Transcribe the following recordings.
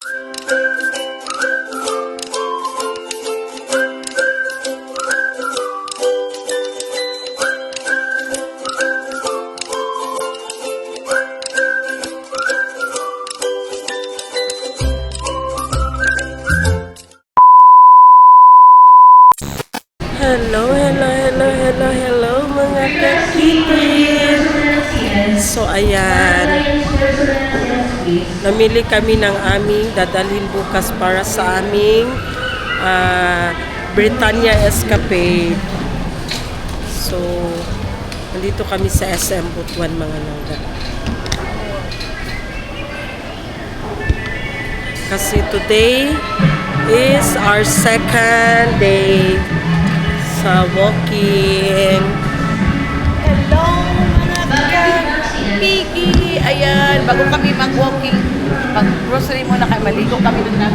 Hello mga kakitin. So ayan, namili kami ng aming dadalhin bukas para sa aming Britannia Escapade. So nandito kami sa SM Butuan mga langga. Kasi today is our second day sa walking. Hello mga kapigi! Ayan, bago kami mag-walking, mag-grocery muna kayo, maligo kami doon na.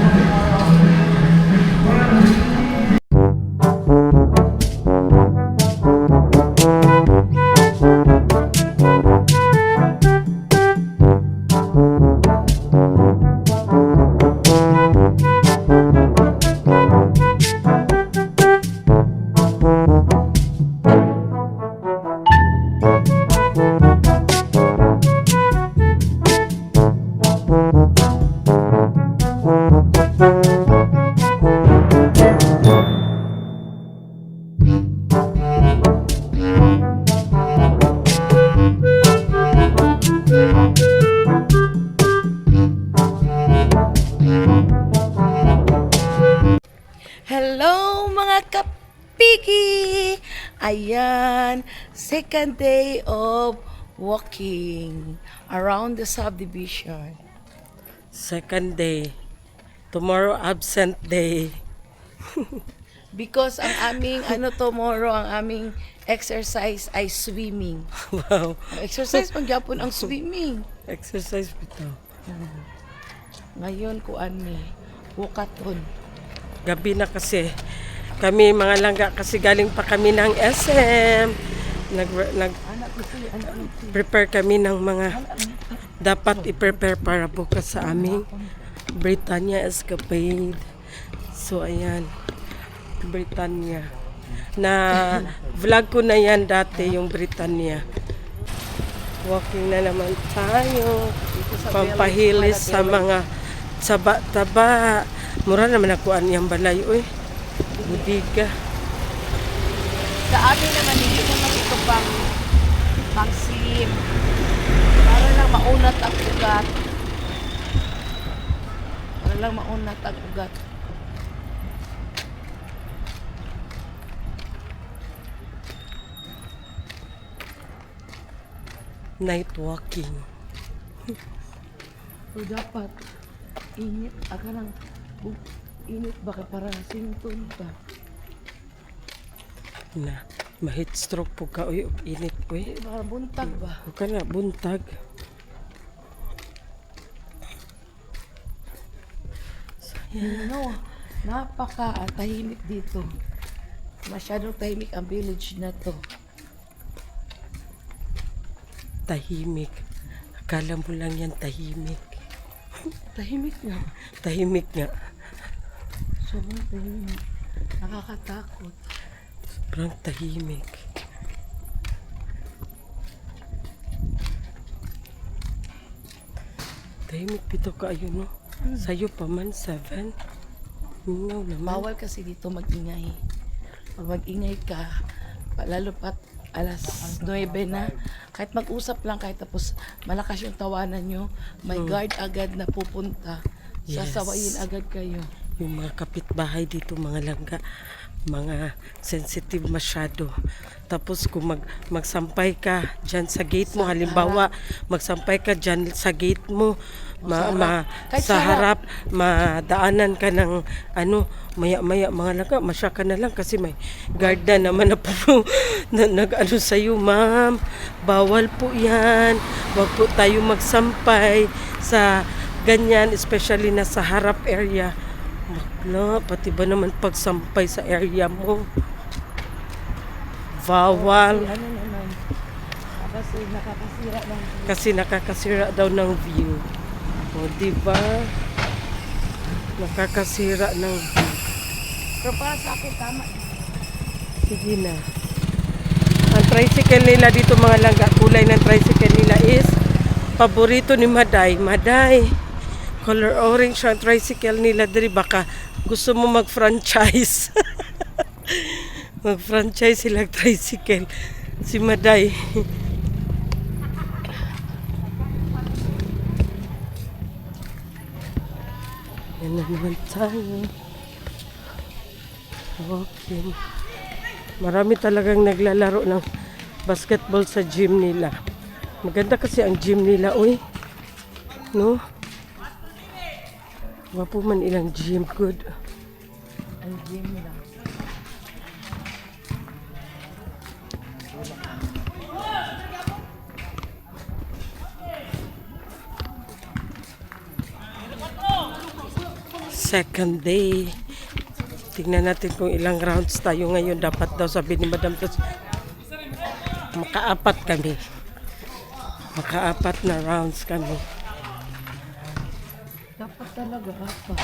Hello mga kapigi! Ayan, second day of walking around the subdivision. Second day. Tomorrow absent day. Because ang aming, tomorrow, ang aming exercise ay swimming. Wow. Ang exercise pangyapon ang swimming. Exercise bito. Ngayon, kuan mi, wukaton. Gabi na kasi. Kami mga langga kasi galing pa kami ng SM. Prepare kami ng mga dapat i-prepare para bukas sa aming Britannia Escapade. So ayan, Britannia. Na vlog ko na yan dati yung Britannia. Walking na naman tayo. Pampahilis sa mga taba-taba. Mura naman nakuan yung balay. Uy, budiga. Sa amin naman, hindi naman ito pang slim. Para lang maunat ang ugat. Para lang maunat ang ugat. Night walking. So dapat, init. Aka lang, init baka para sington ka. Na, ma-heat stroke po ka. Uy, init. Uy, Para buntag ba? huwag ka na, buntag. No, napaka-tahimik dito. Masyadong tahimik ang village na to. Tahimik. Akala mo lang yan tahimik. Tahimik nga. Tahimik nga. Sobrang tahimik. Nakakatakot. Sobrang tahimik. Tahimik dito ka ayun no. Sa'yo pa man 7. Mingaw naman. Bawal kasi dito mag-ingay. Pag mag-ingay ka, lalo pat alas 9 na, kahit mag-usap lang, kahit tapos malakas yung tawanan nyo, may guard agad na pupunta. Yes. Sasawayin agad kayo. Yung mga kapitbahay dito, mga langga, mga sensitive masyado. Tapos kung magsampay ka dyan sa gate mo, halimbawa, magsampay ka dyan sa gate mo, Kahit sa sa harap, madaanan ka ng maya-maya, mga langga, masya ka na lang kasi may guard na naman na po nag-ano sa'yo, ma'am, bawal po yan, wag po tayo magsampay sa ganyan, especially na sa harap area. Bakla, pati ba naman pagsampay sa area mo? Bawal. Ano naman, kasi nakakasira lang. Kasi nakakasira daw ng view. O, diba? Nakakasira ng... Pero para sa akin, tama. Sige na. Ang tricycle nila dito mga langga, kulay ng tricycle nila is paborito ni Maday. Maday, color orange ang tricycle nila. Diri baka gusto mo mag-franchise. Mag-franchise silang tricycle. Si Maday. Yan na naman tayo. Okay. Marami talagang naglalaro ng basketball sa gym nila. Maganda kasi ang gym nila, uy. No? Wapo man ilang gym. Good. Ang gym lang. Second day. Tingnan natin kung ilang rounds tayo ngayon. Dapat daw sabi ni Madam Tos, makaapat kami. Makaapat na rounds kami. Dapat talaga apa.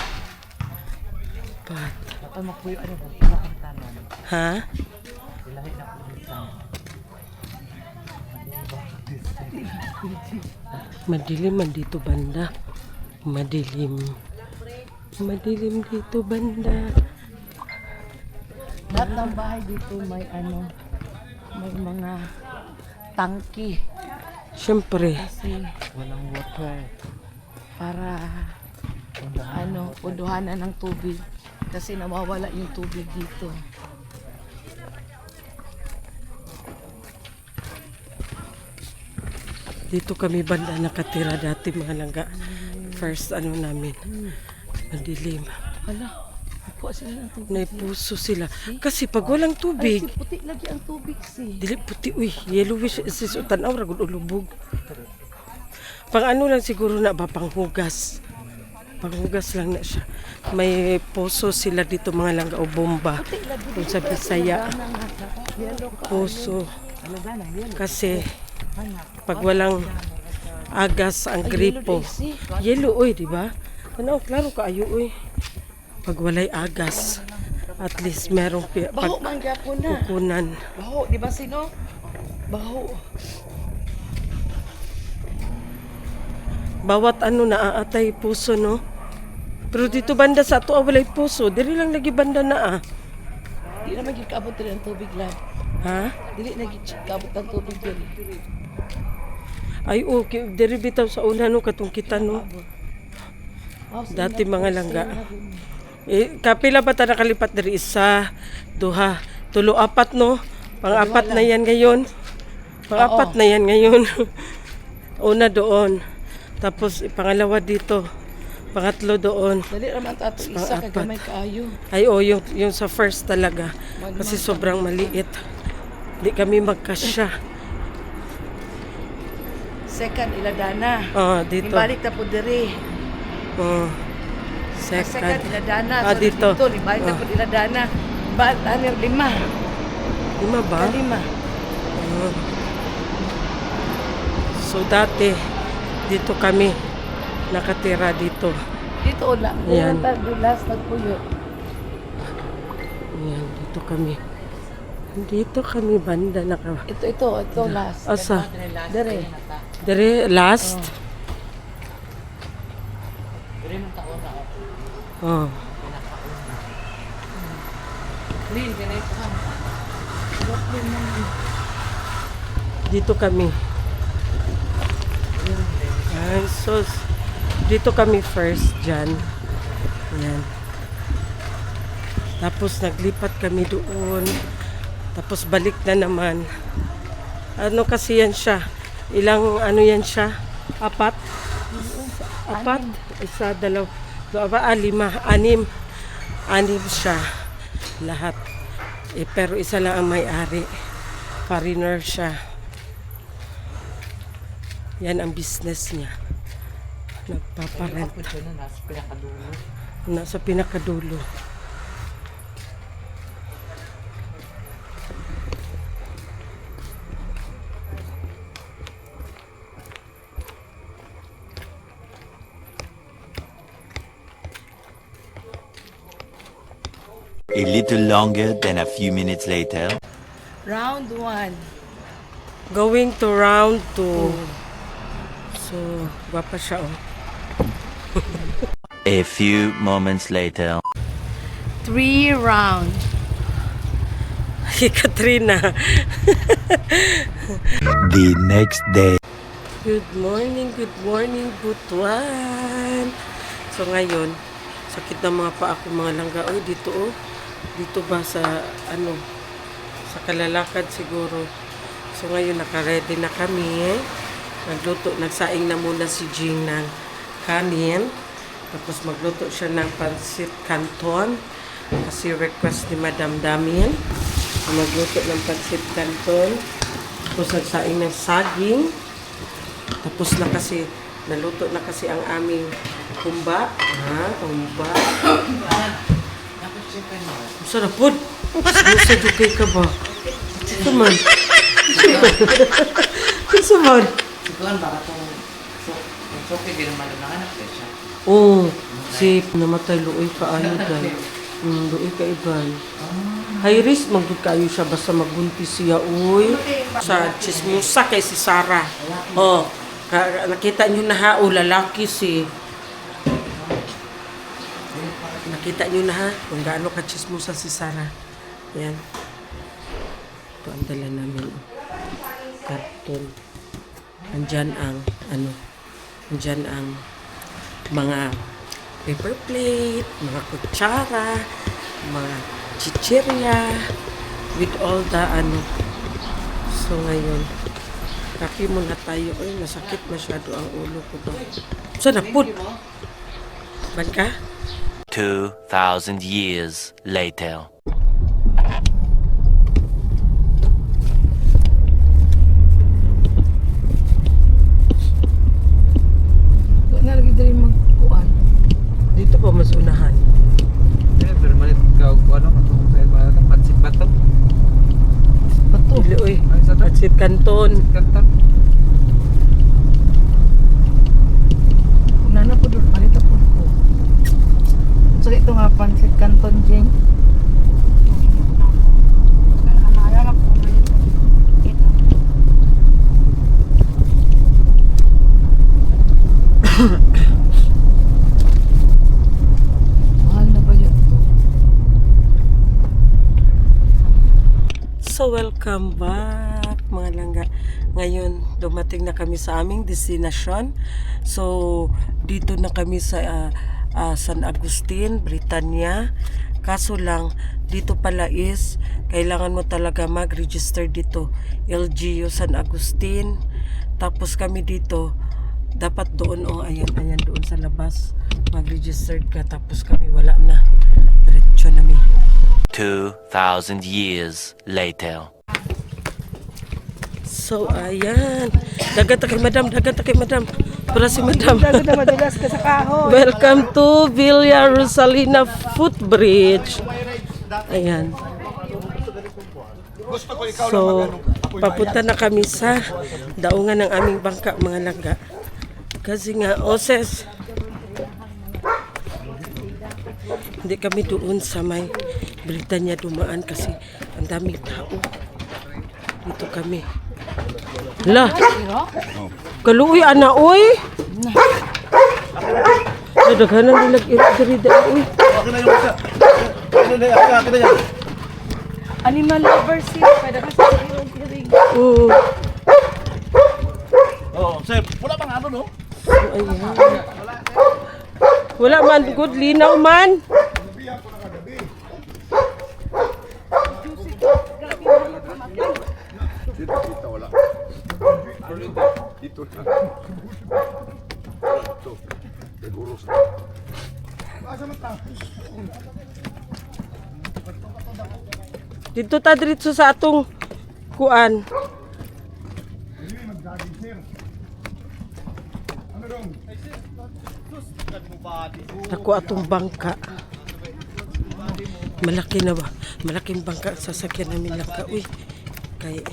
But, Dapat mapuyo ano ba? Pinakantanan. ha? Ilahi na po dito. Madilim man dito banda. Madilim. Madilim dito banda. Lahat ng bahay dito may ano, may mga tangki. Siyempre. Kasi walang water. Para ano, punduhanan ng tubig. Kasi nawawala yung tubig dito. Dito kami banda nakatira dati mga langga. First ano namin. Madilim. Hala, nakuha sila ng tubig. Naipuso sila. Kasi pag walang Ay, tubig, si puti lagi ang tubig si. dili puti, uy, yellowish, sis, tanaw, ragod ulubog. Pang ano lang siguro na ba, panghugas. Panghugas lang na siya. May poso sila dito mga langga o bomba. Puti lagi. Kung sa Bisaya, Yellow ka. poso. Alagana, yellow. Kasi pag walang agas ang gripo. Ay, Yellow, uy, di ba? Ano, klaro ka ayo, uy. Pag walay agas, at least merong Baho man gyapon na. pagkukunan. Baho, di ba sino? Baho. Bawat ano naaatay puso, no? Pero dito banda sa ato, walay puso. Dili lang lagi banda na, ah. Di naman gikabot din ang tubig lang. Ha? Dili na gikabot ang tubig din. Ay, okay. Diri bitaw sa una, no? Katong kita, no? Dati mga langga. Kapila ba ta nakalipat diri? Isa, duha, tulo, apat, no? Pang-apat na yan ngayon. Pang-apat na yan ngayon. Una doon. Tapos pangalawa dito. Pangatlo doon. Dali naman tato isa kay gamay kaayo. Ay, yung sa first talaga. Kasi sobrang maliit. Di kami magkasya. Second iladana. Dito. Ibalik ta po diri. Second Second. iladana. Ah, dito. Ibalik ta po iladana. Ba ano lima? Lima ba? Lima. So dati, dito kami nakatira dito. Dito ulan. Yan. Last nagpuyo. Yan, dito kami. Dito kami banda naka. Ito last. Asa? Dere. Dere last. Oh. Clean ganito ka. Dito kami. Ay, sus. Dito kami first dyan. Yan. Tapos naglipat kami doon. Tapos balik na naman. Ano kasi yan siya? Ilang ano yan siya? Apat? Apat? Isa, dalawa. Lima. Anim. Anim siya. Lahat. Pero isa lang ang may-ari. Foreigner siya. Yan ang business niya. Nagpaparent. Nasa pinakadulo. A little longer than a few minutes later. Round 1. Going to round 2. So, gwapa siya oh. A few moments later. 3 round. Si Katrina. The next day. Good morning, Butuan. So ngayon, sakit ng mga paa ko mga langga. Oy, dito oh. Dito ba sa ano? Sa kalalakad siguro. So ngayon naka-ready na kami. Nagsaing na muna si Jing ng kanin. Tapos magluto siya ng pansit canton. Kasi request ni Madam Damin. Magluto ng pansit canton. Tapos nagsaing ng saging. Tapos na kasi, naluto na kasi ang aming kumba. Ha? Kumba. Masarap po. Gusto dukay ka ba? Saman. Saman. Siguro baka itong okay, di naman lang anak siya. Oo. Si namatay luoy ka ano dahil. Luoy ka iban. High risk, magdud kayo siya basta magbuntis siya. Uy. Sa chismosa kay si Sarah. Oh. Nakita nyo na ha, o lalaki si. Nakita nyo na ha, kung gaano ka-chismosa si Sarah. Yan. Ito ang dala namin. Karton. Andyan ang, andyan ang mga paper plate, mga kutsara, mga chichirya, with all the So ngayon, kapi muna tayo. Ay, masakit masyado ang ulo ko ba. Saan na po? Ban ka? 2,000 years later. Na lagi diri magkuan. Dito pa mas unahan. Pero malit ka ano katong sa iba pansit bato. Bato. Dili, oy. Ay, sa Pansit Canton. kanta. Nana po doon, palita po ko. So ito nga pansit canton Jing. Mahal na ba yun? So, welcome back mga langga. Ngayon, dumating na kami sa aming destinasyon. So, dito na kami sa San Agustin, Britannia. Kaso lang, dito pala is, kailangan mo talaga mag-register dito. LGU San Agustin. Tapos kami dito, dapat doon, ayan doon sa labas. Mag-register ka, tapos kami wala na. Diretso namin. 2,000 years later. So, ayan. Dagat na kay madam. Para si madam. Dagat na madulas ka sa kahoy. Welcome to Villa Rosalina Footbridge. Ayan. So, papunta na kami sa daungan ng aming bangka, mga langga. Kasi nga, Oses, hindi kami doon sa may Britanya dumaan kasi ang daming tao. Dito kami. La! Kaluoy, ana, oy! Nadaghanan nilag irida, oy. Animal lovers sila. Pwede ka sa iyo. Oo. Oh, sir, wala bang ano no? So, ayan. Wala man, good linaw man. Dito ta diretso sa atong kuan. Ako atong bangka. Malaki na ba? Malaking bangka sa sasakyan namin langka. Uy, kay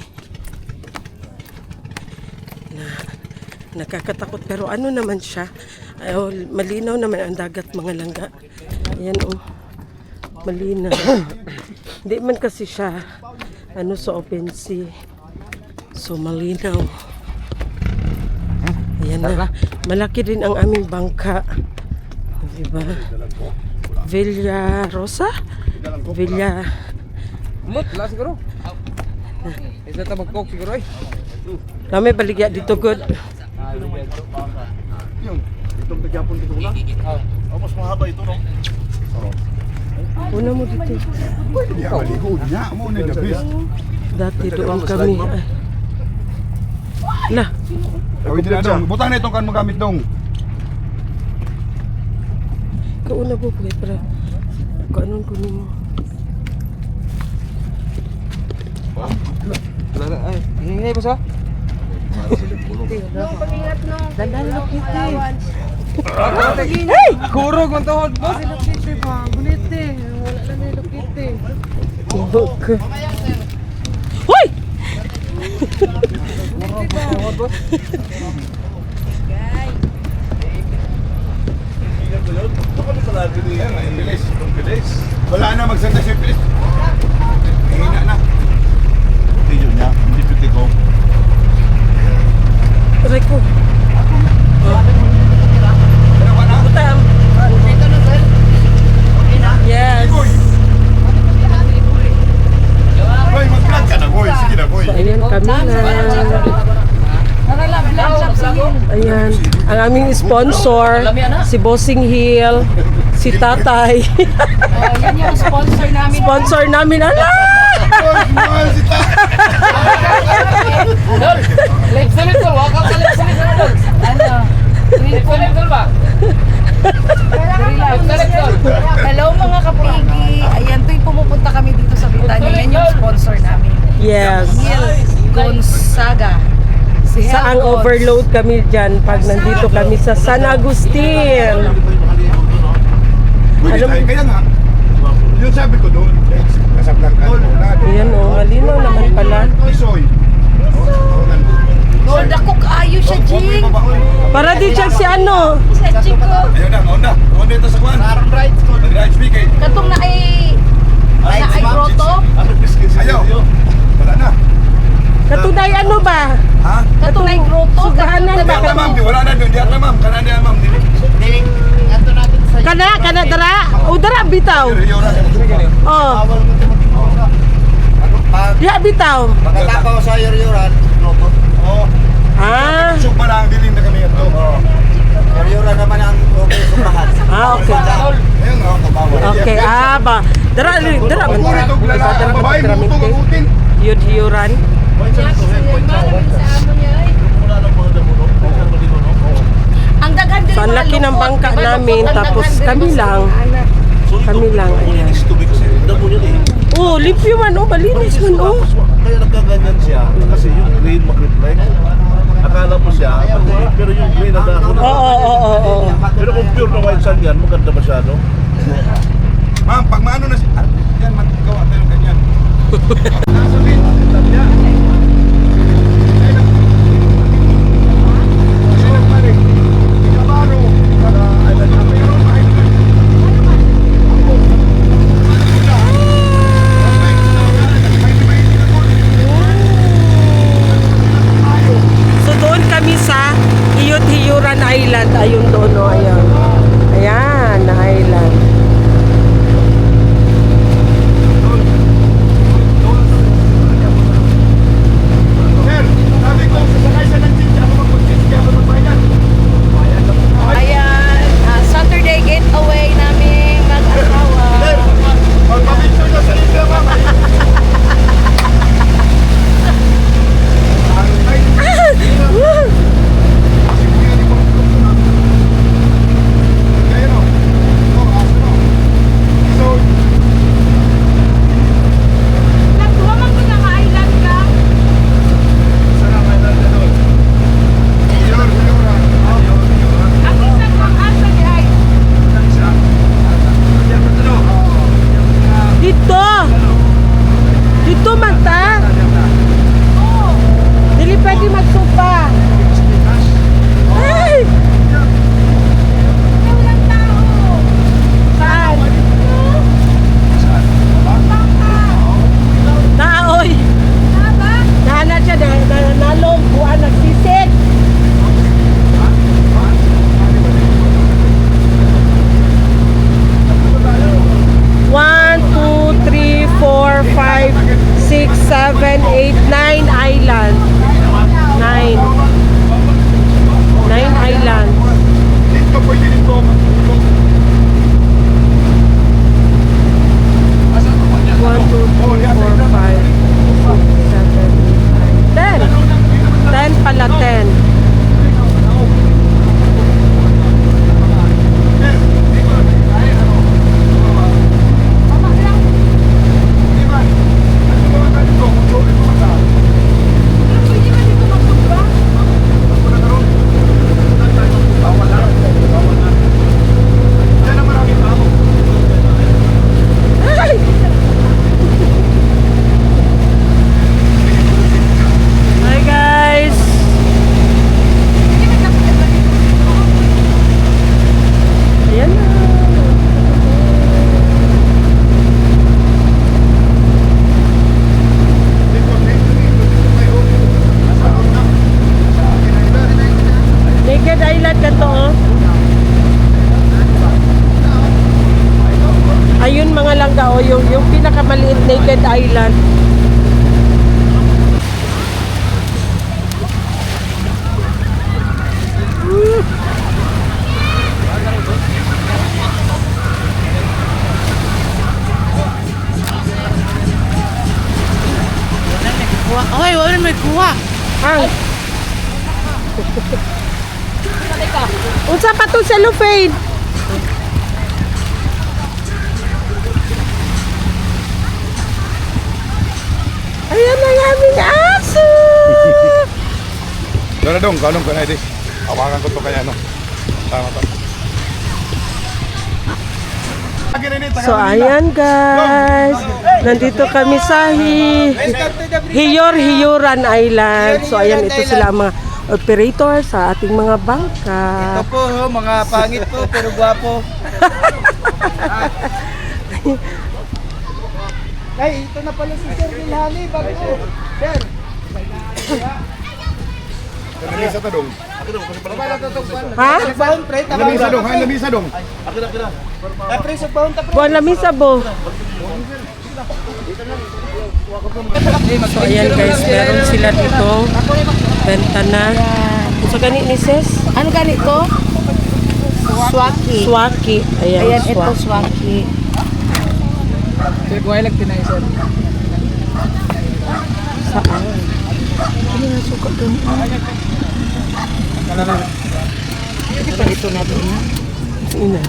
nakakatakot pero ano naman siya, malinaw naman ang dagat mga langga. Ayan Malinaw. Hindi man kasi siya ano sa open sea. So malinaw. Ayan na. Malaki din ang aming bangka. Diba? Villa Rosa? Villa. Mut, la siguro. Isa ta mag-coke siguro eh. Kami baligya dito good. Yung, itong tagyapon dito na. Oh, mas mahaba ito, no? Una mo dito. Yeah, maligo niya. Mo na the best. Dati doon kami. Ay. Lah, Awit na dong. Butang na itong kan magamit dong. kauna po po para kaanon ko nimo. Wala ay, hingay ba sa? Dandan lo kiti. Hey! Kurog ang tuhod mo. Tibok. Hoy! Ito kami sa lagi niya. Bilis. Bilis. Wala na magsanda siya. Bilis. Hina na. Hindi yun niya. Hindi piti ko. Aray ko. Dalawa na. Butang. Yes. Boy, mag-vlog ka na, boy. Sige na, boy. So, ayan kami na. Ayan. Ang aming sponsor, si Bossing Hill, si Tatay. Yan yung sponsor namin. Sponsor namin. Ala! Boy, mahal si Ta. Hello mga kapigi. Ayan, tuwing pumupunta kami dito sa Britanya. Yan yung sponsor namin. Yes. Neil Gonzaga. Si Hel Saang Gonz. overload kami dyan pag nandito kami sa San Agustin. Pwede tayo. Kaya nga, yung sabi ko doon, kasablang ka. Ayan o, malinaw naman pala. Isoy. Lord, ako kaayo siya, Jing. Para di siya si ano. Sa Chico. Ayun na, mauna. Mauna ito sa kwan. Right speaker. Katong na ay grotto. Ayaw. Wala na. Katunay ano ba? Ha? Katong na ay grotto. Sugahanan ba? Diyan na ma'am, di wala na doon. Diyan na ma'am. Kanan niya ma'am. Kana dara. O dara bitaw. Oh. Diya bitaw. Pagkatapos sa yuryuran, Oo. Ah. Suk pa lang dilin na kami ito. yuryuran naman ang okay sumpahan. Ah, okay. Ayun o, kabawal. Okay, ba. Dara man. Puro itong lalaki. Babae mo itong abutin. Yun hiyuran. Ang daghan diri So, ang laki ng bangka namin, tapos kami lang. Kami lang, ayan. Oh, limpyo man, oh, malinis man, oh. Kaya nagkaganyan siya kasi yung green mag-reflect. Akala mo siya, matuloy, pero yung green na dahon. Oo. Pero kung pure na white sun yan, maganda masyado. Ma'am, pag maano na siya, yan, magawa tayo ng ganyan. Nasabihin, tabi So, doon kami sa Iyot-Hiyuran Island. Ayun doon, oh, ayan. Ayan, na island. 7, 8, 9 island. 9. 9 island. Dito pwede dito. 1, 2, 3, 4, 5, 6, 7, 8, 9, 10. 10 pala, 10. Hi guys! Ayan na. Naked Island ka to, oh. Ayun mga langga, oh, yung pinakamaliit Naked Island. Ay, wala may kuha. Ang. Unsa pa to cellophane? Ayan na yung aming aso! Dara dong, kalong ka na ito. Hawakan ko to kaya no. Tama to. So ayan guys, nandito kami sa Hiyur-Hiyuran Island. So ayan, ito sila ang mga operator sa ating mga bangka. Ito po, mga pangit po, pero gwapo. Ay, ito na pala si Sir Wilhani, bago. Sir. Lamisa ta dong. Ha? Baon, pre, Lamisa dong, ha lamisa dong. pre, sa baon, ta, pre. Buwan lamisa bo. So ayan guys, meron sila dito. Benta na. So gani ni sis? Ano ganito? Swaki. Swaki. Ayan, Ayan, ito swaki. swaki. Sir, kuha lang tinay, sir. Saan? Ano na suka doon? Ito na doon. Ina.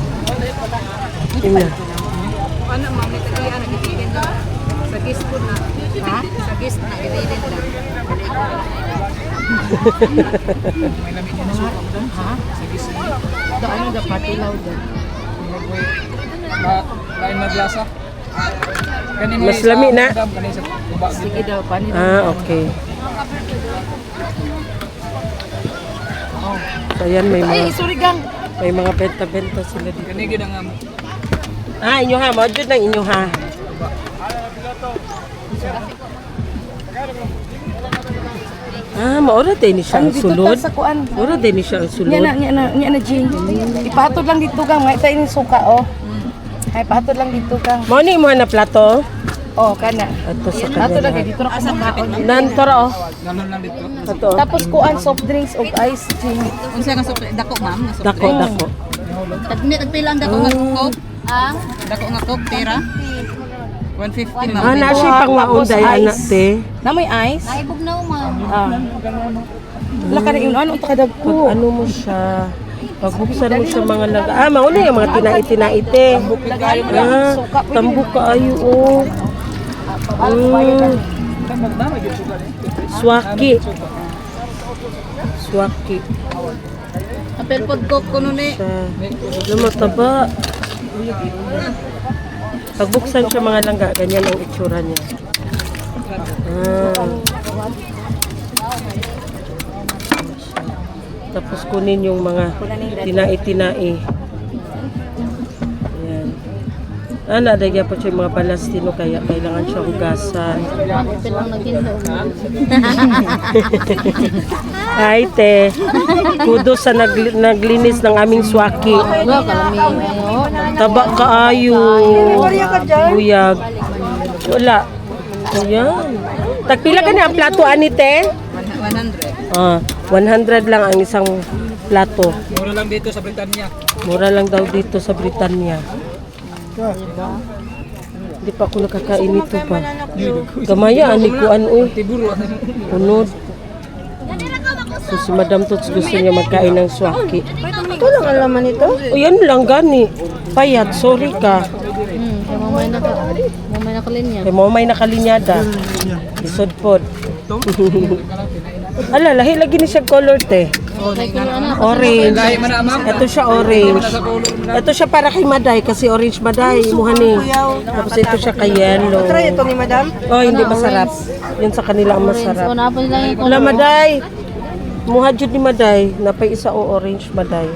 Ina. Ano, mami, kaya nagigilin na. Sa gis po na. Ha? Sa gis na, gililin lang. Ha? Ito ano da patilaw doon. Lain maglasa. Kanin Mas lami na. Kanin sa baba. Sige daw, panin. Ah, okay. So ayan, Ay, sorry gang. may mga benta-benta sila dito. Kanin gid ang Ah, inyo ha, modjud ng inyo ha. Ah, maura din ni siya ang Ano dito sulod. ta sa kuan? Maura din ni siya ang sulod. Nya na Jing. Ipatod lang dito gang, may tayo ni suka oh. Ay patod lang dito gang. Mao ni mo na plato. Oh, kana. Ato sa Patod lang kanila. dito ra sa kaon. Nantoro oh. galon lang dito. Ato. Tapos kuan soft drinks og ice Jing. Unsa nga soft dako, ma'am? Nga soft Dako, drink. dako. Tagpila ang dako nga coke. Ah? Dako nga coke, tira. 150, ma'am. Ah, na siya pang maunday Tapos anak ice. te. Na may ice? Naibog na, ma'am. Ah. Wala ka na yun. Ano ito Pag kadagko? ano mo siya, pagbuksan mo siya mga laga. Ah, mauna yung mga tinait-tinaite. Ah, tambok kaayo oh. Swaki. Swaki. Apel pod coke kuno ni. Siya. Mataba. Pagbuksan siya mga langga, ganyan ang itsura niya. Ah. Tapos kunin yung mga tinai-tinai. Ayan. Ah, nadagyan po siya yung mga balastino kaya kailangan siya hugasan. Apel lang nagtinda. Ay, te. Kudos sa naglinis ng aming swaki. Wala kalami ayo. Taba kaayo. Buyag. Wala. Ayan. Tagpila ka na ang plato, anite? 100. 100 lang ang isang plato. Mura lang dito sa Britanya. Mura lang daw dito sa Britanya. Hindi pa ako nakakain nito pa. Gamaya, anikuan, uy. Tiburo. Unod. So si Madam Tots gusto niya magkain ng swaki. Ito lang ang laman nito. O yan lang, gani. Payat, sorry ka. Mamay nakalinya. Kay mo may nakalinyada. Isod pod. Ala, lahi lagi ni siya color te. Orange. Ito siya orange. Ito siya para kay Maday kasi orange Maday. Muhani. Tapos ito siya kay yellow. Try ito ni Madam. Oh, hindi masarap. Yun sa kanila ang masarap. Napon nila yung Wala Maday. Muha jud ni Maday. Napay isa o orange Maday.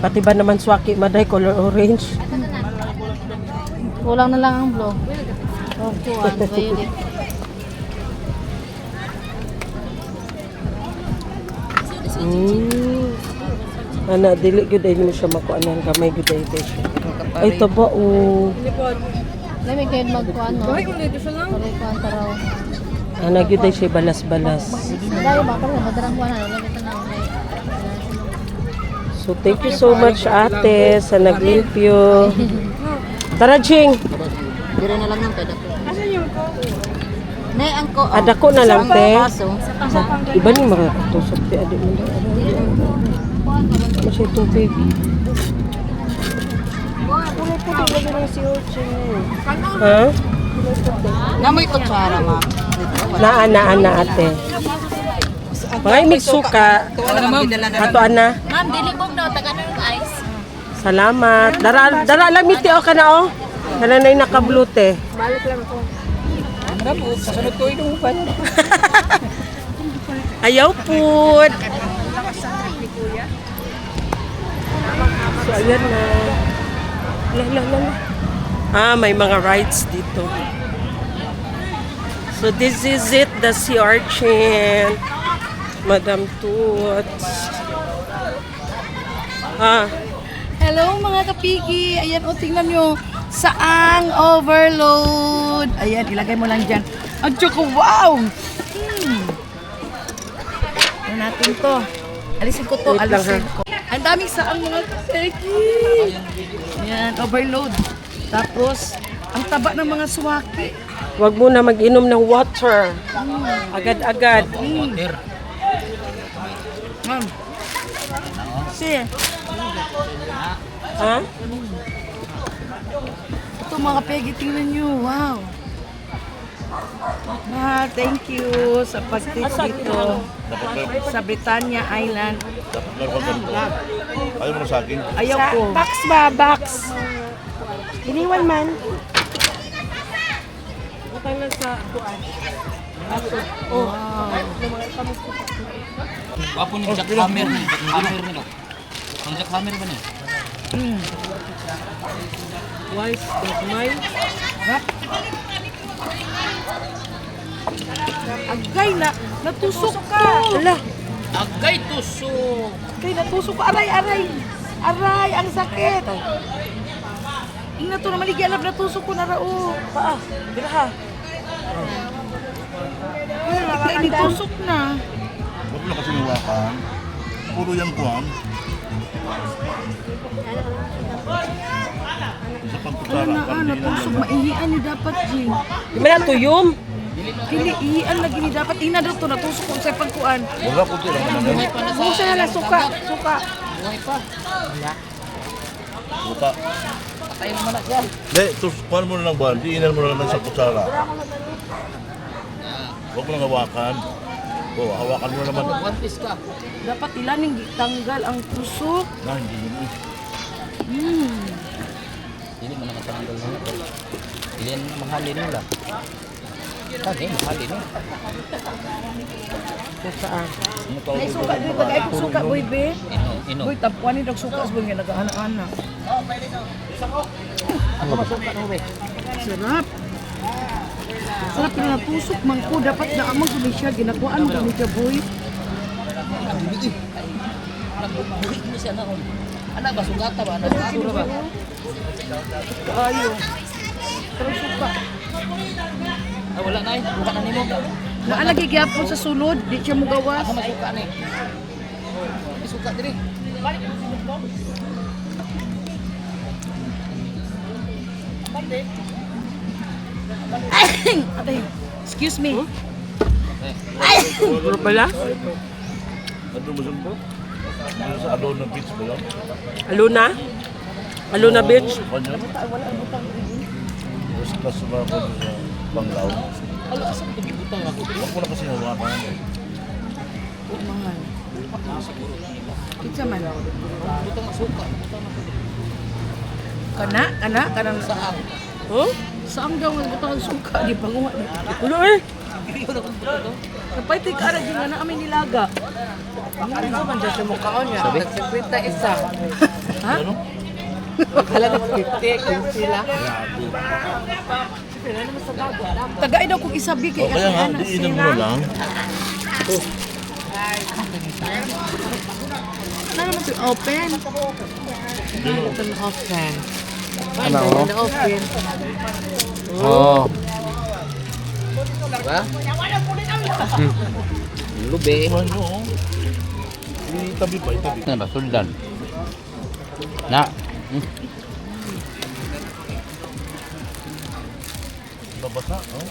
Pati ba naman swaki Maday color orange? kulang na lang ang blue. Oh, kuwan, violet. Ana dili gud ay mo siya makuanan kamay gud ay siya. Ay ito ba o Lamig kayo magkuhan, no? Pare kuhan taraw. ana gud ay siya balas-balas. Dayo ba? Pero madarang kuhan na. Lamig na So thank you so much ate sa naglimpyo. Tara Jing, Biro na lang ng peda ko. Asan yung ko? Nay, ang ko. ada ko na lang te. Baso. Iba ni mga tusok ti adi mo. Masay tubig. Ha? Namoy kutsara, ma'am. Na ate. Mga imig suka. Ato ana. Ma'am, dilibog daw. Taga ng ice. Salamat. Dara lang miti o ka na o. Kana na yung nakablute. Balik lang ako. Sasunod ko inuupan. Ayaw pud. So ayan na. La. May mga rides dito. So this is it, the sea urchin. Madam Tots. Hello mga kapigi! Ayan o, tingnan nyo. Saang overload. Ayan, ilagay mo lang dyan. Ang choco, wow! Ano natin to? Alisin ko to, Wait lang, alisin ko. Ang daming saang mga kapigi! Ayan, overload. Tapos, ang taba ng mga suwaki. Huwag muna mag-inom ng water. Agad-agad. Ma'am. Sige. Ha? Ito mga pegi, tingnan nyo. Wow. Thank you sa pag-tip dito sa Britannia Island. Dapat meron ka ganito. Ayaw mo na sa akin. Ayaw ko. Box ba? Box. Iniwan man. Bukay lang sa kuan. Wapo ni Jack Hammer ni. Hammer nila. Ang Jack Hammer ba niya? Wise, may. Agay na. Natusok ka. Ala. Agay tusok. Agay, natusok ka. Aray, aray. Aray, ang sakit. Ina to na maligyan na natusok ko na rao. Paa. Biraha. Agay, nitusok na. Huwag mo na kasi nawakan. Puro yan kuhan. Isa pang kutsara. Natusok. Maihian niyo dapat, Jing. Di man na tuyom. Dili, ihian lagi ni dapat. Ina daw to, natusok ko sa pagkuan. Wala ko din. Busa na lang suka. Suka. Buta. Hindi, kuhan mo na lang ba? Diinan mo na lang sa kutsara. Huwag mo lang hawakan. O, hawakan mo na naman. Dapat ilaning tanggal ang tusok. Na, hindi yun. Hindi mo nakatanggal na ito. Hindi mahalin nila. Hindi, mahalin nila. Saan? May suka dito, bagay ko suka, boy, be. Ino. Boy, tapuan ni suka, boy, nga nag-anak-anak. Sarap. Sarap na natusok, mangko. Dapat na amang gumi siya. Ginakuan gumi siya, boy. Buhi mo siya na. Ano ba? Sugata ba? Nasura ba? Ayo. Sarap suka. Ah, wala na eh. Buka na nimo. Naalagi gyapon sa sulod, di siya mo gawas. Asa masuka ni? Isuka diri. Atay, excuse me. Puro pala? Ano mo saan po? Ano sa Alona Beach ba lang? Aluna? Aluna Beach? Panyo? Mas mas mga ko sa Banglao. Alo asa mo gibutang ako. Huwag ko na kasi hawakan. Mahal. Kitsa man. Butang masuka. Kanang Saan? Huh? saan daw ang butang suka di panguha na. Ulo eh. Kapay ti kara di nga na amin nilaga. Ano man daw sa mukhaon niya? Sabi? 51. Ha? Kala na 50 kung sila. Tagay daw kung isabi kay Kaya nga, anak di inan sila. mo lang. Ano naman ito? Open? Ito na open. Ano? Na open. Oh. Diba? Lube. Ano? Itabi pa, itabi. Ano ba? Suldan. Na. Babasa, oh.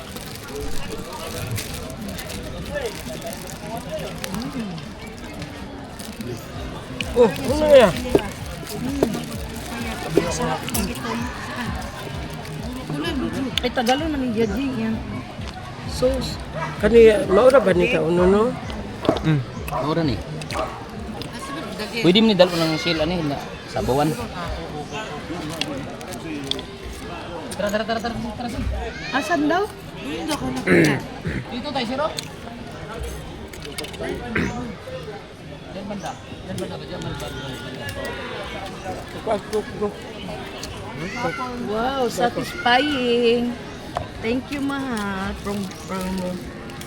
Oh, ano yan? Ay, Tagalog man ni Jaji yan. Sauce. Kani, maura ba ni ka uno no? Mura ni. Pwede mo ni dalo ng sale ani na sabawan. Tara. Asan daw? Dito tayo siro. Wow, satisfying. Thank you, mahal,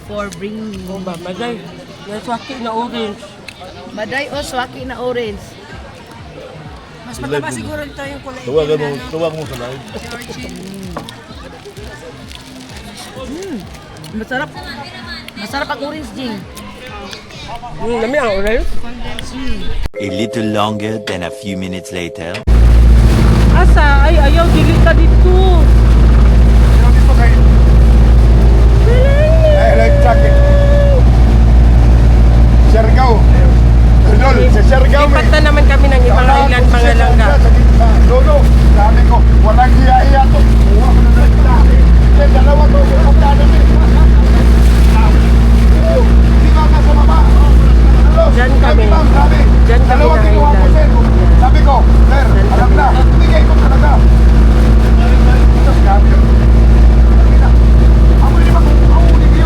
for bringing me. Oh, ba, maday. Naswaki na orange. Maday o swaki na orange. Mas mataba siguro ito yung kulay. Tuwag mo sa live. Masarap. Masarap ang orange, Jing. Nami ang orange. A little longer than a few minutes later. Asa? Ay, ayaw, dili ka dito. Life jacket. Siargao. Idol, sa Siargao. Lipat na naman kami ng ibang island, mga langga. Lolo, sabi ko, walang hiya-hiya to. Buha ko na lang dati. Kaya dalawa to, pupunta namin. Hindi ka sa baba. Diyan kami. Ma'am, sabi, Diyan kami dalawa na kinuha ko, island. sir. Sabi ko, sir, alam na. Bigay ko talaga. Tapos sabi ko, ako hindi makakaunin kayo.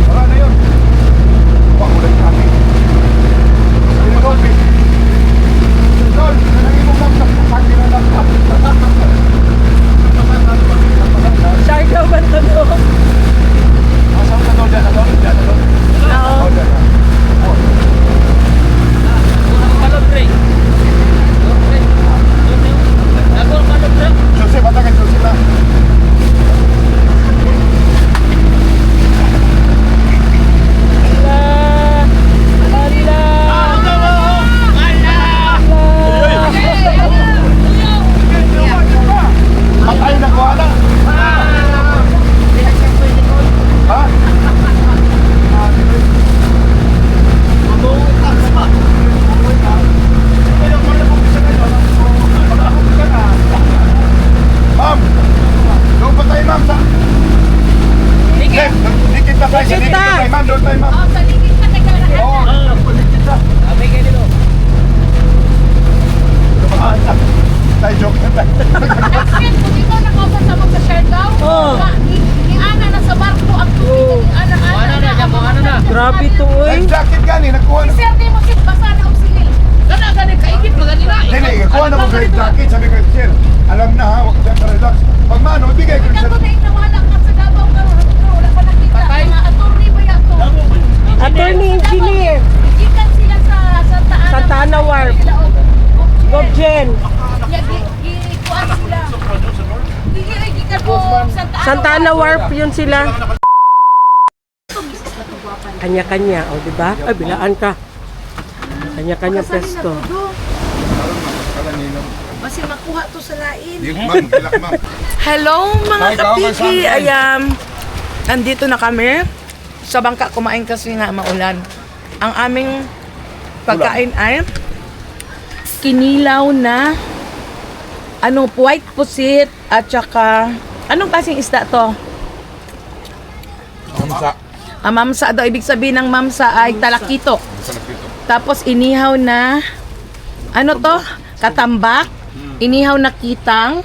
Wala na yun. Huwag mo lang sabi. Sinulbi. Tol, nanangin mo lang sa sakit na lang. Siargao ba ito no? Masang ka tol, dyan na tol. Oo. Jose, batakan Jose na. Patay na ko ala. Ha? Ma'am! Doon pa tayo, ma'am, sa... Dikit pa tayo, dikit pa tayo, ma'am, doon tayo, ma'am. Oo, dikit pa. Tayo, joke na tayo. Grabe to, oy. Life jacket gani, nakuha na. Dili, nakuha na mo life jacket, sabi ko, sir, alam na ha, huwag siyang relax. Pag mano, ibigay ko sa... Attorney engineer. Santa Ana Wharf. Gobjen. Santa Ana Wharf yun sila. Kanya-kanya, o di ba? Ay, bilaan ka. Kanya-kanya pesto. Basi makuha to sa lain. Di, ma'am, bilak, ma'am. Hello mga kapiki! Ayan, nandito na kami sa bangka kumain kasi nga maulan. Ang aming pagkain ay kinilaw na white pusit at saka anong klaseng isda to? Mamsa. Mamsa daw, ibig sabihin ng mamsa ay talakito. Sarap dito. Tapos inihaw na katambak, inihaw na kitong,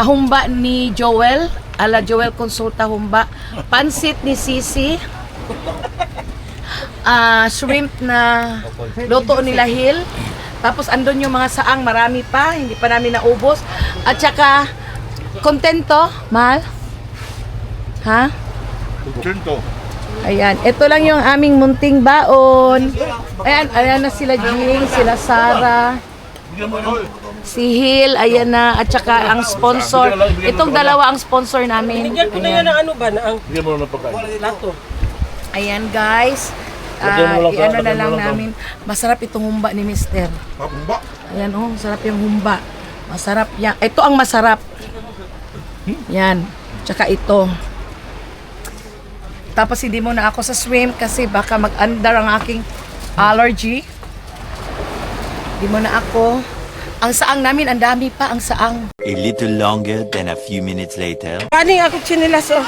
humba ni Joel, ala Joel Consulta humba, pansit ni Sisi, shrimp na luto nila Hill, tapos andun yung mga saang, marami pa, hindi pa namin naubos, at saka kontento, mahal? Ha? Kutsento. Ayan, ito lang yung aming munting baon. Ayan na sila Jing, sila Sara, si Hill, ayan na, at saka ang sponsor. Itong dalawa ang sponsor namin. Bigyan ko na yan ng ano ba, na ang Bigyan mo na ng pagkain. lato. Ayan guys, iano na lang namin. Masarap itong humba ni Mister. Pabumba. Ayan sarap yung humba. Masarap yan. Ito ang masarap. Yan, tsaka ito. Tapos hindi muna ako sa swim kasi baka mag-andar ang aking allergy. Hindi muna ako. Ang saang namin, ang dami pa ang saang. A little longer than a few minutes later. Paning ako chinilas, oh.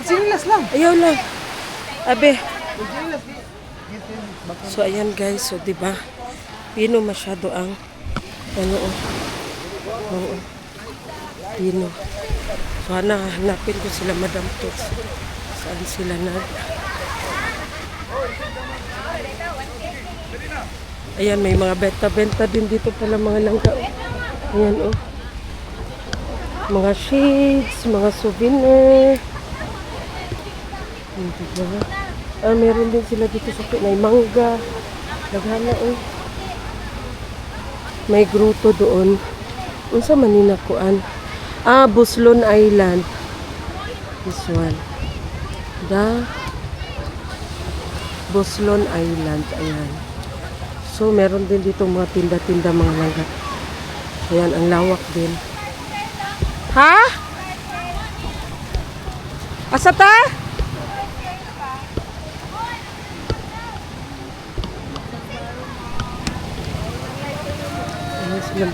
Sinilas lang. Ayaw lang. Abe. So, ayan guys. So, diba? Pino masyado ang Oo. Pino. So, hanapin ko sila Madam Tots. Saan sila na? Ayan, may mga benta-benta din dito pala mga langka. Ayan, oh. Mga shades, mga souvenir. Diba? Meron din sila dito sa may mangga. Naghana, oh. May gruto doon. Unsa man ni nakuan? Buslon Island. This one. Buslon Island. Ayan. So, meron din dito mga tinda-tinda mga langga. Ayan, ang lawak din. Ha? Asata? Ayan sila.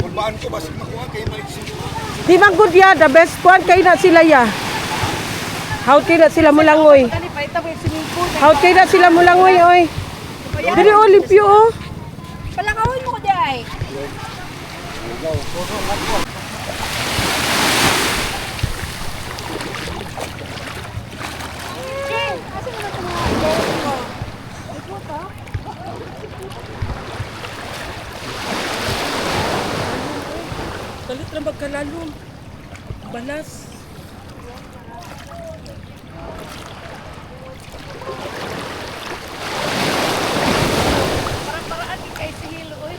Kulbaan ko basi makuha kay Mike. Di man good ya, the best one kay na sila ya. How kay na sila mulangoy? How kay na sila mulangoy oy? Dili Olimpio oh. Palakawin mo ko di ay. Kalit na magkalalom. Balas. Parang di kay si Hilo, oy.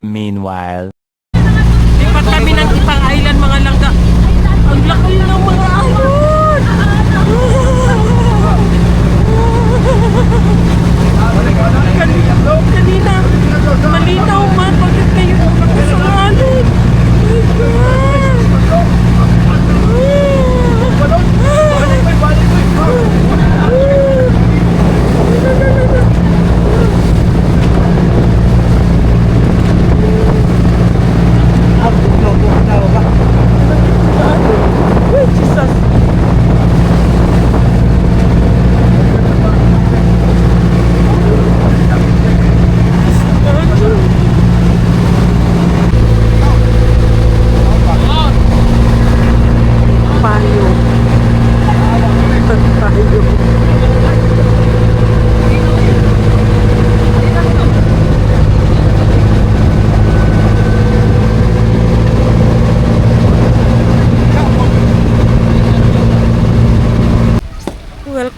Meanwhile. Lipat kami ng ibang island mga langga. Ang laki ng mga island! Kanina, malinaw man. Bakit kayo nakasungalit?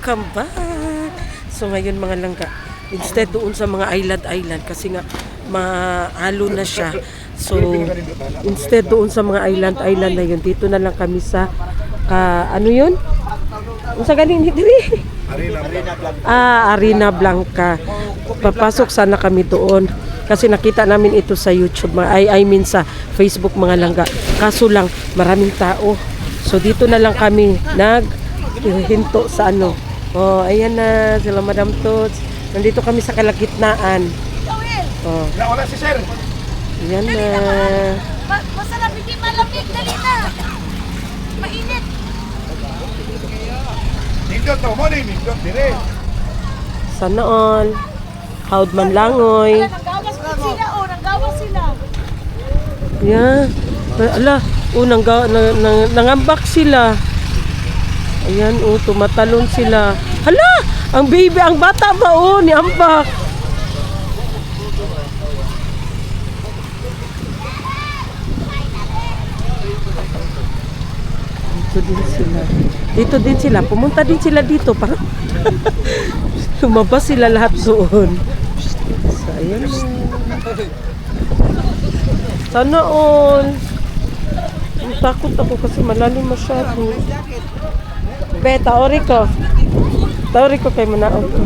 welcome back. So ngayon mga langga, instead doon sa mga island kasi nga mahalo na siya. So instead doon sa mga island na yun, dito na lang kami sa ano yun? Unsa ganing diri? Arena Blanca. Papasok sana kami doon kasi nakita namin ito sa YouTube, I mean sa Facebook mga langga. Kaso lang maraming tao. So dito na lang kami naghinto sa ano. Oh, ayan na sila Madam Tots. Nandito kami sa kalagitnaan. Oh. Wala si sir. Ayan na. Masarap, hindi malamig. Dali na. Mainit. Nindot to mo ni nindot dire. Sana all. Haud man langoy. Nagawas sila. Nagawas sila. Yeah. Ala, nangambak sila. Ayan, tumatalon sila. Hala, ang baby, ang bata ba ni ambak. Dito din sila. Pumunta din sila dito para lumabas sila lahat doon. So, ayan na. Sana all. Takot ako kasi malalim masyado. Be, taori ko. Taori ko kay manaog ko.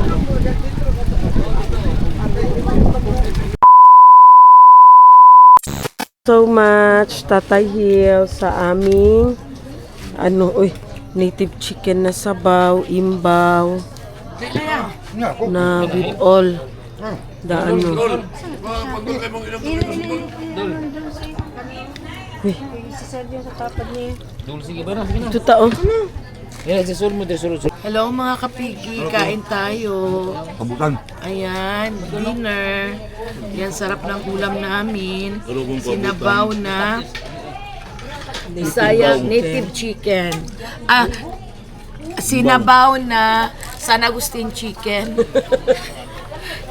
So much, Tatay Hill, sa aming native chicken na sabaw, imbaw, na with all the Dul, sige ba na? Sige na. ito tao. Yan, sisul mo, sisul. Hello mga kapigi, kain tayo. Kabutan. Ayan, dinner. Yan, sarap ng ulam namin. Sinabaw na Bisaya native chicken. Sinabaw na San Agustin chicken.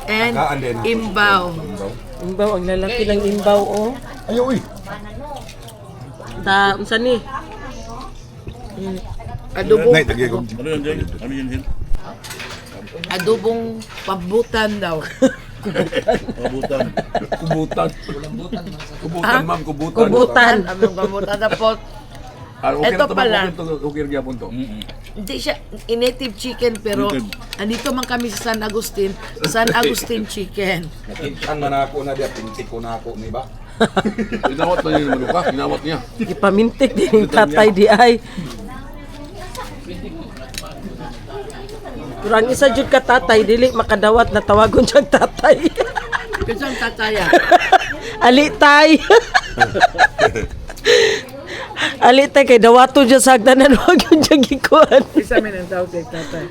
And imbaw. Imbaw, ang lalaki ng imbaw, oh. Ayo uy. Unsa ni? Adobong, Nay tagya ko. Ano yun? adobong pabutan daw. Kubutan. Kubutan ma'am, kubutan. Kubutan. Adobong pabutan na po. Okay Ito na pala. Okay ra gyapon to. Hindi siya native chicken pero andito man kami sa San Agustin chicken. Nakintan man ako na dia pintik ko na ako ni ba? Inawat na niya manuka, inawat niya. Ipamintik din yung tatay di ay. Kurang isa jud ka tatay, dili makadawat na tawagon siyang tatay. Kasi ang tataya. Alitay. Alitay kay dawato dyan sa hagdanan, huwag yung dyan gikuhan. Isa min ang tawag kay tatay.